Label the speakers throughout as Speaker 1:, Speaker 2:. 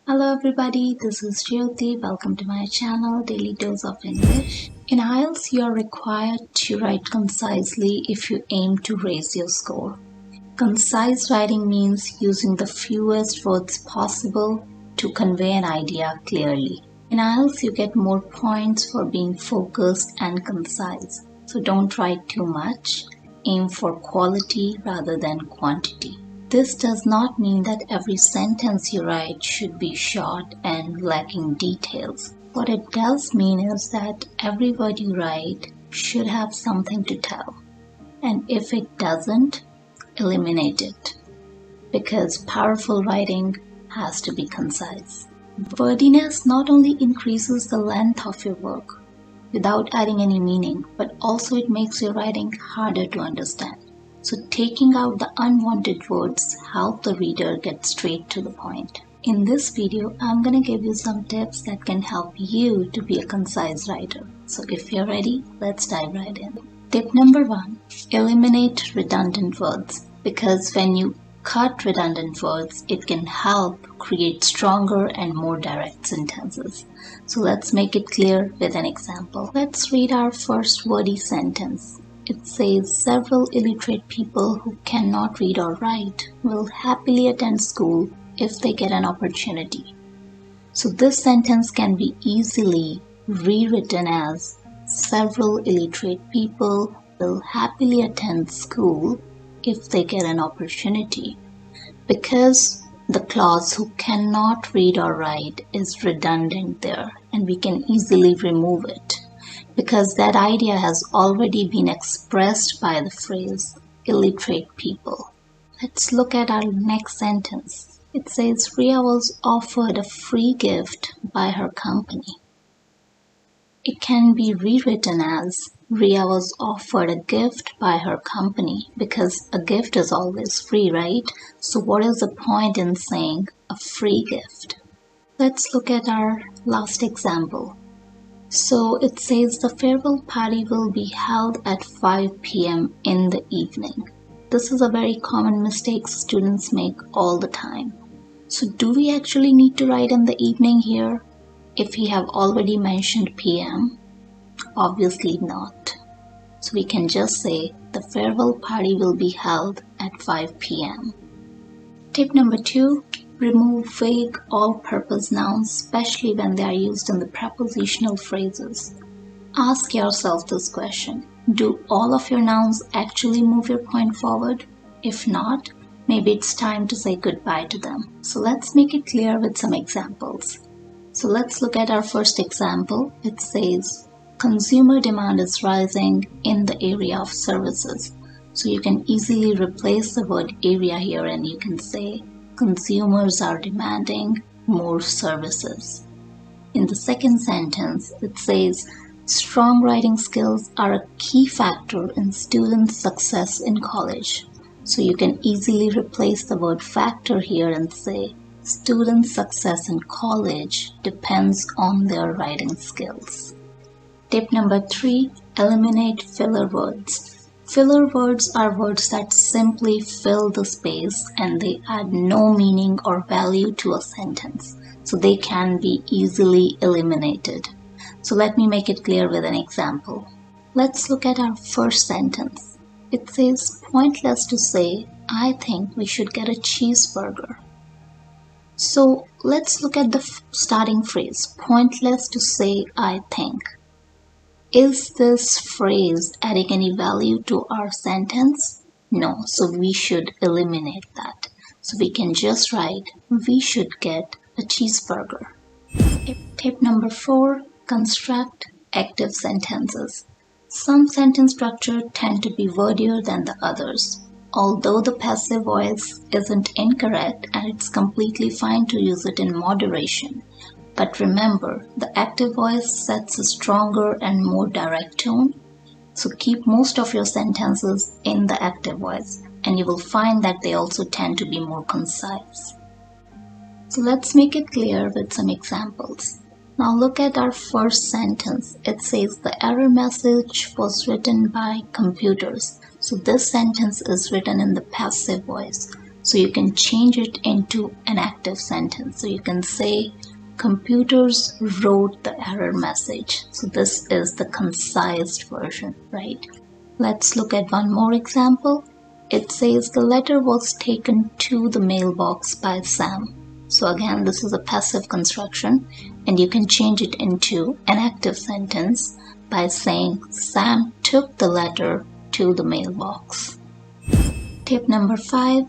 Speaker 1: Hello everybody, this is Jyoti. Welcome to my channel, Daily Dose of English. In IELTS, you are required to write concisely if you aim to raise your score. Concise writing means using the fewest words possible to convey an idea clearly. In IELTS, you get more points for being focused and concise. So don't write too much. Aim for quality rather than quantity. This does not mean that every sentence you write should be short and lacking details. What it does mean is that every word you write should have something to tell. And if it doesn't, eliminate it. Because powerful writing has to be concise. Wordiness not only increases the length of your work without adding any meaning, but also it makes your writing harder to understand. So taking out the unwanted words help the reader get straight to the point. In this video, I'm going to give you some tips that can help you to be a concise writer. So if you're ready, let's dive right in. Tip number 1, eliminate redundant words. Because when you cut redundant words, it can help create stronger and more direct sentences. So let's make it clear with an example. Let's read our first wordy sentence. It says several illiterate people who cannot read or write will happily attend school if they get an opportunity. So this sentence can be easily rewritten as several illiterate people will happily attend school if they get an opportunity. Because the clause who cannot read or write is redundant there and we can easily remove it. Because that idea has already been expressed by the phrase illiterate people. Let's look at our next sentence. It says Ria was offered a free gift by her company. It can be rewritten as Ria was offered a gift by her company because a gift is always free, right? So what is the point in saying a free gift? Let's look at our last example. So it says the farewell party will be held at 5 p.m. in the evening. This is a very common mistake students make all the time. So do we actually need to write in the evening here if we have already mentioned p.m.? Obviously not. So we can just say the farewell party will be held at 5 p.m. Tip number 2. Remove vague all-purpose nouns, especially when they are used in the prepositional phrases. Ask yourself this question. Do all of your nouns actually move your point forward? If not, maybe it's time to say goodbye to them. So let's make it clear with some examples. So let's look at our first example. It says, consumer demand is rising in the area of services. So you can easily replace the word area here and you can say, consumers are demanding more services. In the second sentence, it says, strong writing skills are a key factor in students' success in college. So you can easily replace the word factor here and say, students' success in college depends on their writing skills. Tip number 3, eliminate filler words. Filler words are words that simply fill the space and they add no meaning or value to a sentence. So they can be easily eliminated. So let me make it clear with an example. Let's look at our first sentence. It says, pointless to say, I think we should get a cheeseburger. So let's look at the starting phrase, pointless to say, I think. Is this phrase adding any value to our sentence? No, so we should eliminate that. So we can just write, we should get a cheeseburger. Tip number 4, construct active sentences. Some sentence structure tend to be wordier than the others. Although the passive voice isn't incorrect and it's completely fine to use it in moderation. But remember, the active voice sets a stronger and more direct tone. So keep most of your sentences in the active voice and you will find that they also tend to be more concise. So let's make it clear with some examples. Now look at our first sentence. It says the error message was written by computers. So this sentence is written in the passive voice. So you can change it into an active sentence. So you can say, computers wrote the error message. So this is the concise version, right? Let's look at one more example. It says the letter was taken to the mailbox by Sam. So again, this is a passive construction, and you can change it into an active sentence by saying Sam took the letter to the mailbox. Tip number 5,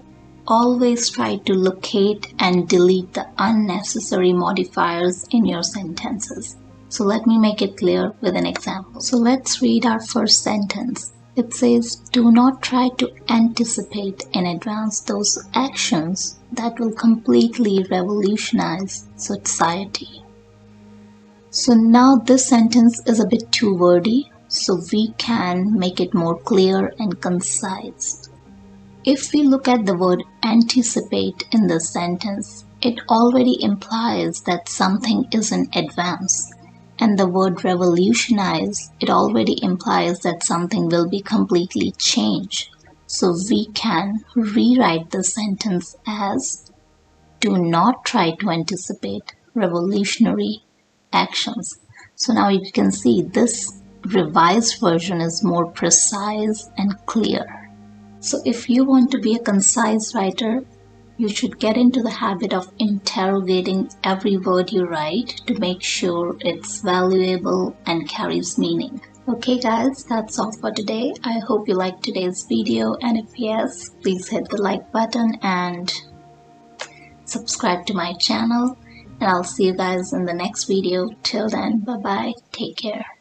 Speaker 1: always try to locate and delete the unnecessary modifiers in your sentences. So let me make it clear with an example. So let's read our first sentence. It says, do not try to anticipate in advance those actions that will completely revolutionize society. So now this sentence is a bit too wordy, so we can make it more clear and concise. If we look at the word anticipate in this sentence, it already implies that something is in advance. And the word revolutionize, it already implies that something will be completely changed. So we can rewrite the sentence as, do not try to anticipate revolutionary actions. So now you can see this revised version is more precise and clear. So if you want to be a concise writer, you should get into the habit of interrogating every word you write to make sure it's valuable and carries meaning. Okay guys, that's all for today. I hope you liked today's video, and if yes, please hit the like button and subscribe to my channel, and I'll see you guys in the next video. Till then, bye bye, take care.